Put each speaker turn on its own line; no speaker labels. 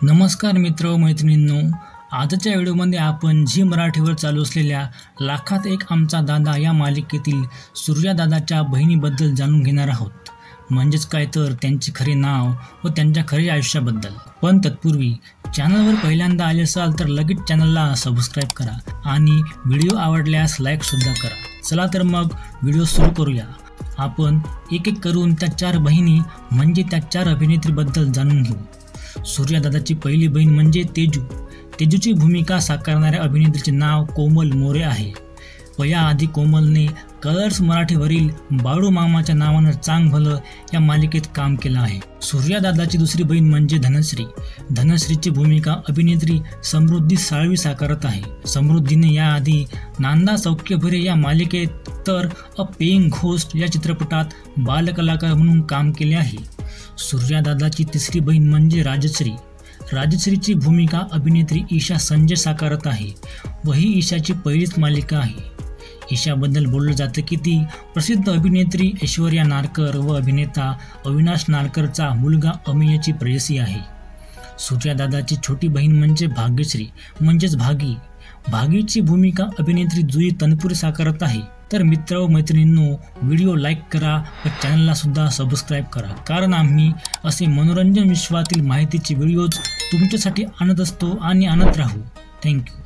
नमस्कार मित्र मैत्रिणींनो, आजच्या व्हिडिओमध्ये आपण झी मराठीवर चालू असलेल्या लाखात एक आमचा दादा या मालिकेतील सूर्यादादाच्या बहिणीबद्दल जाणून घेणार आहोत. म्हणजेच काय तर त्यांचे खरे नाव व त्यांच्या खरे आयुष्याबद्दल. पण तत्पूर्वी चॅनलवर पहिल्यांदा आले असाल तर लगेच चॅनलला सबस्क्राईब करा आणि व्हिडिओ आवडल्यास लाईकसुद्धा करा. चला तर मग व्हिडिओ सुरू करूया. आपण एक एक करून त्या 4 बहिणी म्हणजे त्या 4 अभिनेत्रीबद्दल जाणून घेऊ. सूर्यादादाची पहिली बहीण म्हणजे तेजू. तेजूची भूमिका साकारणाऱ्या अभिनेत्रीचे नाव कोमल मोरे आहे व याआधी कोमलने कलर्स मराठीवरील बाळू मामाच्या नावानं चांग भलं या मालिकेत काम केलं आहे. सूर्यादादाची दुसरी बहीण म्हणजे धनश्री. धनश्रीची भूमिका अभिनेत्री समृद्धी साळवी साकारत आहे. समृद्धीने याआधी नांदा सौख्य भरे या मालिकेत तर अ पेइंग घोस्ट या चित्रपटात बालकलाकार म्हणून काम केले आहे. सूर्यादादाची तिसरी बहीण म्हणजे राजश्री. राजश्रीची भूमिका अभिनेत्री ईशा संजय साकारत आहे व ही ईशाची पहिलीच मालिका आहे. ईशाबद्दल बोललं जातं की ती प्रसिद्ध अभिनेत्री ऐश्वर्या नारकर व अभिनेता अविनाश नारकरचा मुलगा अमेयची प्रेयसी आहे. सूर्यादादाची छोटी बहीण म्हणजे भाग्यश्री म्हणजेच भागी. भागीची भूमिका अभिनेत्री जुई तनपुरे साकारत आहे. तर मित्र व मैत्रिणींनो, व्हिडिओ लाईक करा व चॅनलला सुद्धा सबस्क्राईब करा, कारण आम्ही असे मनोरंजन विश्वातील माहितीचे व्हिडिओज तुमच्यासाठी आणत असतो आणि आणत राहू. थँक्यू.